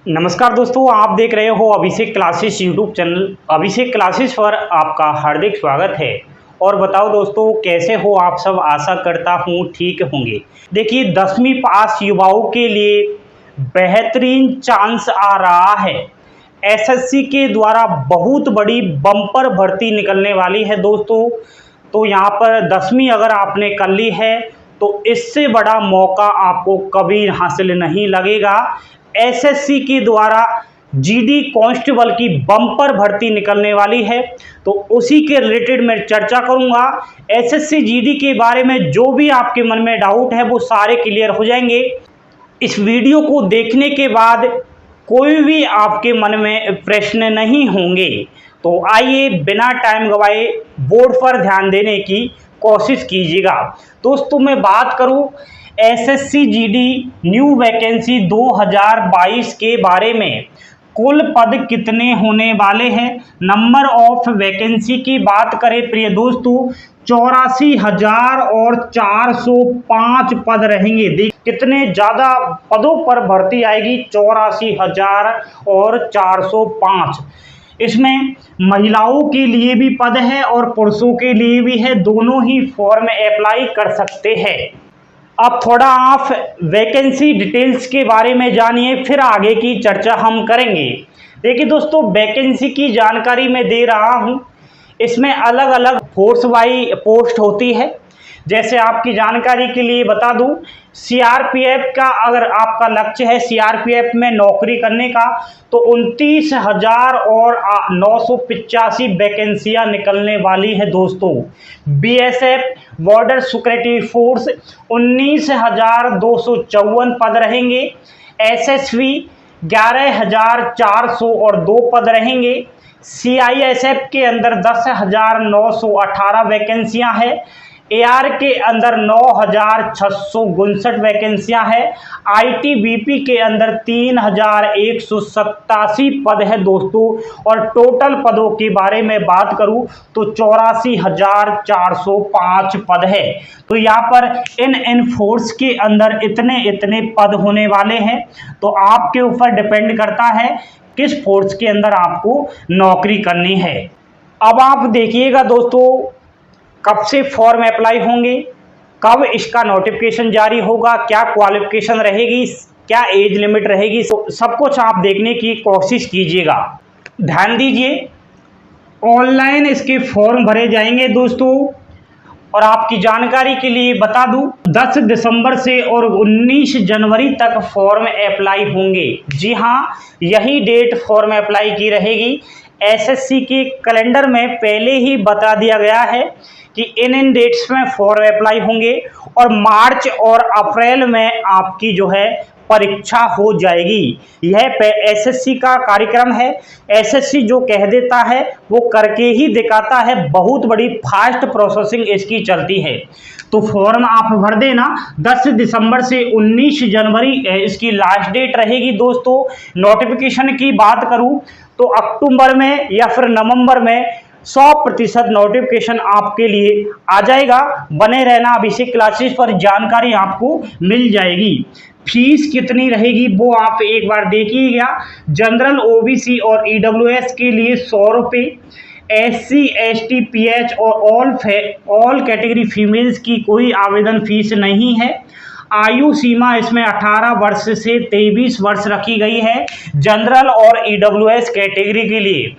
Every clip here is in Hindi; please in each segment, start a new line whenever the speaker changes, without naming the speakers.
नमस्कार दोस्तों, आप देख रहे हो अभिषेक क्लासेस यूट्यूब चैनल। अभिषेक क्लासेस पर आपका हार्दिक स्वागत है। और बताओ दोस्तों, कैसे हो आप सब। आशा करता हूँ ठीक होंगे। देखिए, 10वीं पास युवाओं के लिए बेहतरीन चांस आ रहा है। एसएससी के द्वारा बहुत बड़ी बम्पर भर्ती निकलने वाली है दोस्तों। तो यहाँ पर 10वीं अगर आपने कर ली है तो इससे बड़ा मौका आपको कभी हासिल नहीं लगेगा। एसएससी के द्वारा जीडी कांस्टेबल की बम्पर भर्ती निकलने वाली है, तो उसी के रिलेटेड मैं चर्चा करूंगा। एसएससी जीडी के बारे में जो भी आपके मन में डाउट है वो सारे क्लियर हो जाएंगे इस वीडियो को देखने के बाद। कोई भी आपके मन में प्रश्न नहीं होंगे। तो आइए बिना टाइम गवाए बोर्ड पर ध्यान देने की कोशिश कीजिएगा। दोस्तों, मैं बात करूं एसएससी जीडी न्यू वैकेंसी 2022 के बारे में, कुल पद कितने होने वाले हैं। नंबर ऑफ वैकेंसी की बात करें प्रिय दोस्तों, 84,405 पद रहेंगे। देख कितने ज़्यादा पदों पर भर्ती आएगी, 84,405। इसमें महिलाओं के लिए भी पद है और पुरुषों के लिए भी है, दोनों ही फॉर्म अप्लाई कर सकते हैं। अब थोड़ा आप वैकेंसी डिटेल्स के बारे में जानिए, फिर आगे की चर्चा हम करेंगे। देखिए दोस्तों, वैकेंसी की जानकारी मैं दे रहा हूं। इसमें अलग अलग फोर्स वाइज पोस्ट होती है। जैसे आपकी जानकारी के लिए बता दूं, सीआरपीएफ का अगर आपका लक्ष्य है सीआरपीएफ में नौकरी करने का, तो 29,985 वैकेंसियां निकलने वाली है दोस्तों। बीएसएफ बॉर्डर सिक्योरिटी फोर्स 19,254 पद रहेंगे। एसएसबी 11,400 और 2 पद रहेंगे। सीआईएसएफ के अंदर 10,918 वैकेंसियां हैं। एआर के अंदर 9,659 वैकेंसियां हैं। आईटीबीपी के अंदर 3,187 पद है दोस्तों। और टोटल पदों के बारे में बात करूं तो 84,405 पद है। तो यहाँ पर इन फोर्स के अंदर इतने पद होने वाले हैं। तो आपके ऊपर डिपेंड करता है किस फोर्स के अंदर आपको नौकरी करनी है। अब आप देखिएगा दोस्तों, कब से फॉर्म अप्लाई होंगे, कब इसका नोटिफिकेशन जारी होगा, क्या क्वालिफिकेशन रहेगी, क्या एज लिमिट रहेगी, तो सब कुछ आप देखने की कोशिश कीजिएगा। ध्यान दीजिए, ऑनलाइन इसके फॉर्म भरे जाएंगे दोस्तों। और आपकी जानकारी के लिए बता दूं, 10 दिसंबर से और 19 जनवरी तक फॉर्म अप्लाई होंगे। जी हाँ, यही डेट फॉर्म अप्लाई की रहेगी। एसएससी के कैलेंडर में पहले ही बता दिया गया है कि इन डेट्स में फॉर्म अप्लाई होंगे और मार्च और अप्रैल में आपकी जो है परीक्षा हो जाएगी। यह एसएससी का कार्यक्रम है। एसएससी जो कह देता है वो करके ही दिखाता है। बहुत बड़ी फास्ट प्रोसेसिंग इसकी चलती है। तो फॉर्म आप भर देना। 10 दिसंबर से 19 जनवरी इसकी लास्ट डेट रहेगी दोस्तों। नोटिफिकेशन की बात करूं तो अक्टूबर में या फिर नवंबर में 100% नोटिफिकेशन आपके लिए आ जाएगा। बने रहना अभिषेक क्लासेस पर, जानकारी आपको मिल जाएगी। फीस कितनी रहेगी वो आप एक बार देखिएगा। जनरल, ओबीसी और ईडब्ल्यूएस के लिए 100 रुपये, एससी, एसटी, पीएच और ऑल कैटेगरी फीमेल्स की कोई आवेदन फीस नहीं है। आयु सीमा इसमें 18 वर्ष से 23 वर्ष रखी गई है जनरल और ईडब्ल्यूएस कैटेगरी के लिए।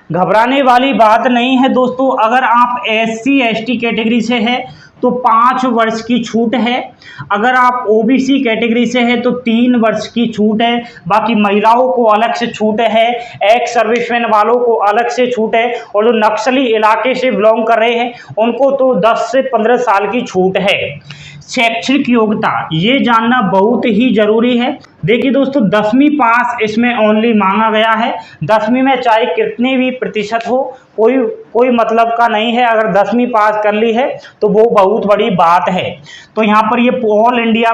घबराने वाली बात नहीं है दोस्तों। अगर आप एससी एसटी कैटेगरी से है तो 5 वर्ष की छूट है। अगर आप ओबीसी कैटेगरी से है तो 3 वर्ष की छूट है। बाकी महिलाओं को अलग से छूट है, एक्स सर्विसमैन वालों को अलग से छूट है, और जो नक्सली इलाके से बिलोंग कर रहे हैं उनको तो 10 से 15 साल की छूट है। शैक्षणिक योग्यता ये जानना बहुत ही जरूरी है। देखिए दोस्तों, 10वीं पास इसमें ओनली मांगा गया है। 10वीं में चाहे कितने भी प्रतिशत हो, कोई मतलब का नहीं है। अगर 10वीं पास कर ली है तो वो बहुत बड़ी बात है। तो यहाँ पर ये ऑल इंडिया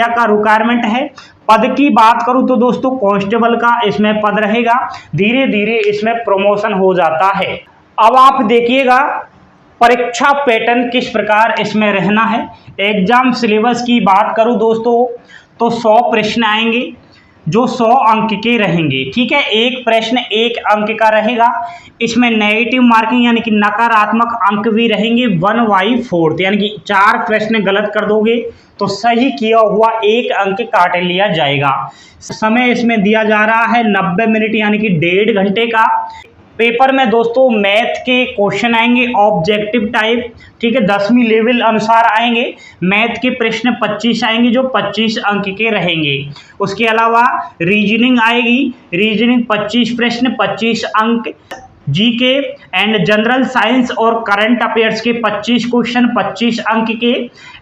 का रिक्वायरमेंट है। पद की बात करूं तो दोस्तों, कांस्टेबल का इसमें पद रहेगा। धीरे धीरे इसमें प्रमोशन हो जाता है। अब आप देखिएगा परीक्षा पैटर्न किस प्रकार इसमें रहना है। एग्जाम सिलेबस की बात करूं दोस्तों तो 100 प्रश्न आएंगे। जो 100 अंक के रहेंगे। ठीक है, एक प्रश्न 1 अंक का रहेगा, इसमें नेगेटिव मार्किंग यानी कि नकारात्मक अंक भी रहेंगे 1/4, यानी कि 4 प्रश्न गलत कर दोगे तो सही किया हुआ 1 अंक काट लिया जाएगा। समय इसमें दिया जा रहा है 90 मिनट यानी कि 1.5 घंटे का। पेपर में दोस्तों मैथ के क्वेश्चन आएंगे ऑब्जेक्टिव टाइप, ठीक है, 10वीं लेवल अनुसार आएंगे। मैथ के प्रश्न 25 आएंगे जो 25 अंक के रहेंगे। उसके अलावा रीजनिंग आएगी, रीजनिंग 25 प्रश्न 25 अंक। जीके एंड जनरल साइंस और करंट अफेयर्स के 25 क्वेश्चन 25 अंक के।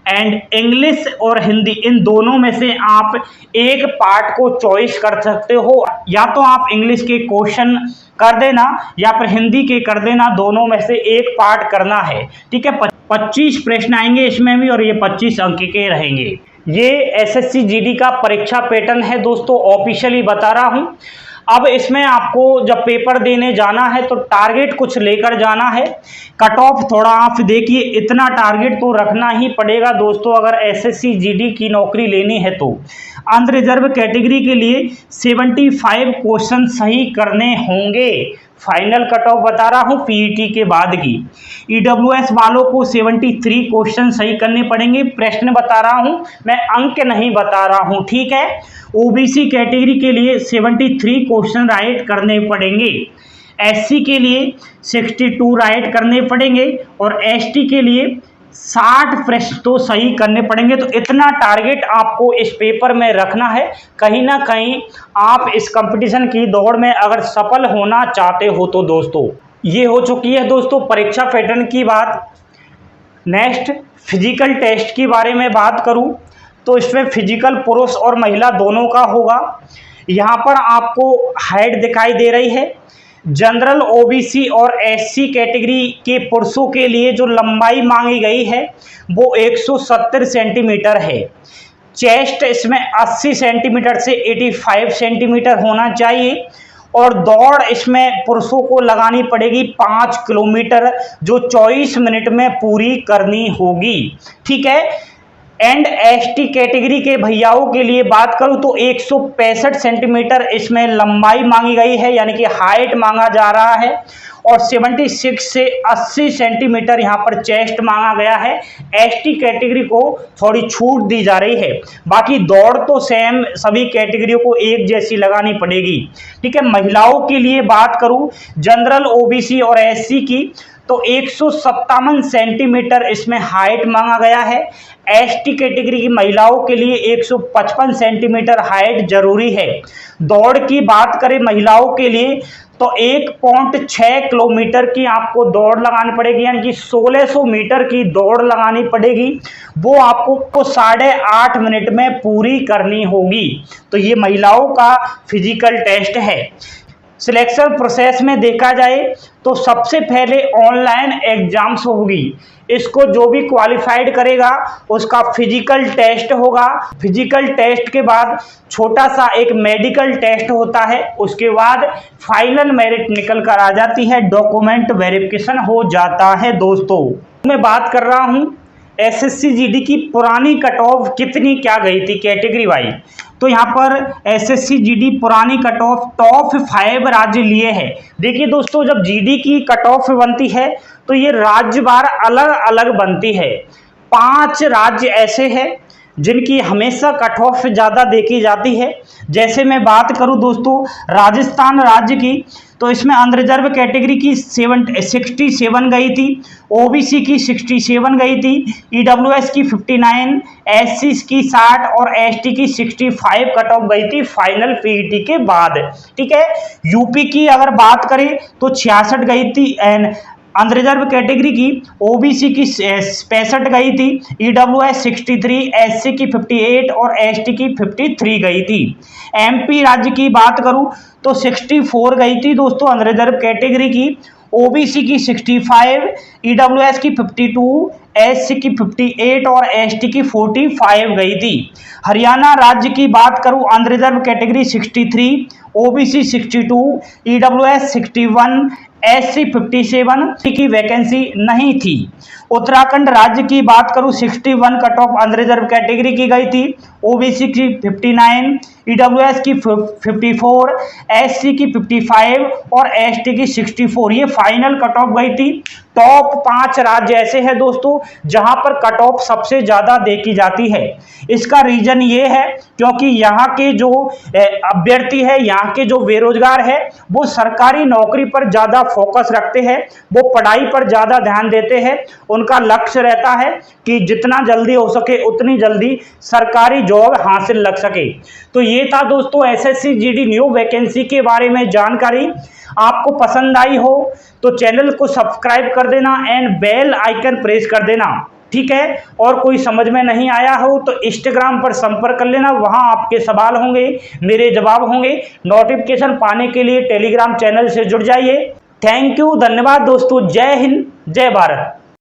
एंड इंग्लिश और हिंदी, इन दोनों में से आप एक पार्ट को चॉइस कर सकते हो, या तो आप इंग्लिश के क्वेश्चन कर देना या फिर हिंदी के कर देना, दोनों में से एक पार्ट करना है। ठीक है, 25 प्रश्न आएंगे इसमें भी और ये 25 अंक के रहेंगे। ये एसएससी जीडी का परीक्षा पैटर्न है दोस्तों, ऑफिशियली बता रहा हूँ। अब इसमें आपको जब पेपर देने जाना है तो टारगेट कुछ लेकर जाना है। कट ऑफ थोड़ा आप देखिए, इतना टारगेट तो रखना ही पड़ेगा दोस्तों अगर एसएससी जीडी की नौकरी लेनी है तो। अनरिजर्व कैटेगरी के लिए 75 क्वेश्चन सही करने होंगे, फाइनल कट ऑफ बता रहा हूँ पीईटी के बाद की। ईडब्ल्यूएस वालों को 73 क्वेश्चन सही करने पड़ेंगे, प्रश्न बता रहा हूँ मैं, अंक नहीं बता रहा हूँ। ठीक है, ओबीसी कैटेगरी के लिए 73 क्वेश्चन राइट करने पड़ेंगे, एससी के लिए 62 राइट करने पड़ेंगे और एसटी के लिए 60 प्रश्न तो सही करने पड़ेंगे। तो इतना टारगेट आपको इस पेपर में रखना है। कहीं ना कहीं आप इस कंपटीशन की दौड़ में अगर सफल होना चाहते हो तो दोस्तों। ये हो चुकी है दोस्तों परीक्षा पैटर्न की बात। नेक्स्ट फिजिकल टेस्ट के बारे में बात करूं तो इसमें फिजिकल पुरुष और महिला दोनों का होगा। यहाँ पर आपको हाइट दिखाई दे रही है। जनरल ओबीसी और एससी कैटेगरी के पुरुषों के लिए जो लंबाई मांगी गई है वो 170 सेंटीमीटर है। चेस्ट इसमें 80 सेंटीमीटर से 85 सेंटीमीटर होना चाहिए और दौड़ इसमें पुरुषों को लगानी पड़ेगी 5 किलोमीटर, जो 24 मिनट में पूरी करनी होगी। ठीक है, एंड एसटी कैटेगरी के भैयाओं के लिए बात करूं तो 165 सेंटीमीटर इसमें लंबाई मांगी गई है, यानी कि हाइट मांगा जा रहा है और 76 से 80 सेंटीमीटर यहाँ पर चेस्ट मांगा गया है। एसटी कैटेगरी को थोड़ी छूट दी जा रही है, बाकी दौड़ तो सेम सभी कैटेगरियों को एक जैसी लगानी पड़ेगी। ठीक है, महिलाओं के लिए बात करूं जनरल ओबीसी और एससी की तो 157 सेंटीमीटर इसमें हाइट मांगा गया है। एसटी कैटेगरी की महिलाओं के लिए 155 सेंटीमीटर हाइट जरूरी है। दौड़ की बात करें महिलाओं के लिए तो 1.6 किलोमीटर की आपको दौड़ लगानी पड़ेगी, यानी कि 1600 मीटर की दौड़ लगानी पड़ेगी। वो आपको 8.5 मिनट में पूरी करनी होगी। तो ये महिलाओं का फिजिकल टेस्ट है। सिलेक्शन प्रोसेस में देखा जाए तो सबसे पहले ऑनलाइन एग्जाम्स होगी, इसको जो भी क्वालिफाइड करेगा उसका फिजिकल टेस्ट होगा। फिजिकल टेस्ट के बाद छोटा सा एक मेडिकल टेस्ट होता है, उसके बाद फाइनल मेरिट निकल कर आ जाती है, डॉक्यूमेंट वेरिफिकेशन हो जाता है। दोस्तों मैं बात कर रहा हूँ एसएससी जीडी की पुरानी कट ऑफ कितनी क्या गई थी कैटेगरी वाइज, तो यहाँ पर एसएससी जीडी पुरानी कट ऑफ टॉप 5 राज्य लिए हैं। देखिए दोस्तों, जब जीडी की कट ऑफ बनती है तो ये राज्यवार अलग अलग बनती है। 5 राज्य ऐसे हैं जिनकी हमेशा कट ऑफ ज़्यादा देखी जाती है। जैसे मैं बात करूं दोस्तों राजस्थान राज्य की, तो इसमें अनरिजर्व कैटेगरी की 67 गई थी, ओबीसी की 67 गई थी, ईडब्ल्यूएस की 59, एससी की 60 और एसटी की 65 कट ऑफ गई थी फाइनल पीईटी के बाद। ठीक है, यूपी की अगर बात करें तो 66 गई थी एंड अनरिजर्व कैटेगरी की, ओबीसी की 65 गई थी, ईडब्ल्यूएस 63, एससी की 58 और एसटी की 53 गई थी। एमपी राज्य की बात करूं तो 64 गई थी दोस्तों अनरिजर्व कैटेगरी की, ओबीसी की 65, ईडब्ल्यूएस की 52, एससी की 58 और एसटी की 45 गई थी। हरियाणा राज्य की बात करूं unreserved category 63, OBC 62, EWS 61, SC 57 की वैकेंसी नहीं थी। उत्तराखंड राज्य की बात करूं 61 कट ऑफ अनरिजर्व कैटेगरी की गई थी, ओबीसी की 59, EWS की 54, SC की 55 और ST की 64, ये फाइनल कट ऑफ गई थी। टॉप 5 राज्य ऐसे हैं दोस्तों जहां पर कट ऑफ सबसे ज्यादा देखी जाती है। इसका रीजन ये है क्योंकि यहाँ के जो अभ्यर्थी है, यहाँ के जो बेरोजगार है, वो सरकारी नौकरी पर ज्यादा फोकस रखते हैं, वो पढ़ाई पर ज्यादा ध्यान देते हैं। उनका लक्ष्य रहता है कि जितना जल्दी हो सके उतनी जल्दी सरकारी जॉब हासिल लग सके। तो ये था दोस्तों SSC GD न्यू वैकेंसी के बारे में जानकारी। आपको पसंद आई हो तो चैनल को सब्सक्राइब कर देना एंड बेल आइकन प्रेस कर देना, ठीक है। और कोई समझ में नहीं आया हो तो इंस्टाग्राम पर संपर्क कर लेना, वहां आपके सवाल होंगे, मेरे जवाब होंगे। नोटिफिकेशन पाने के लिए टेलीग्राम चैनल से जुड़ जाइए। थैंक यू, धन्यवाद दोस्तों। जय हिंद, जय भारत।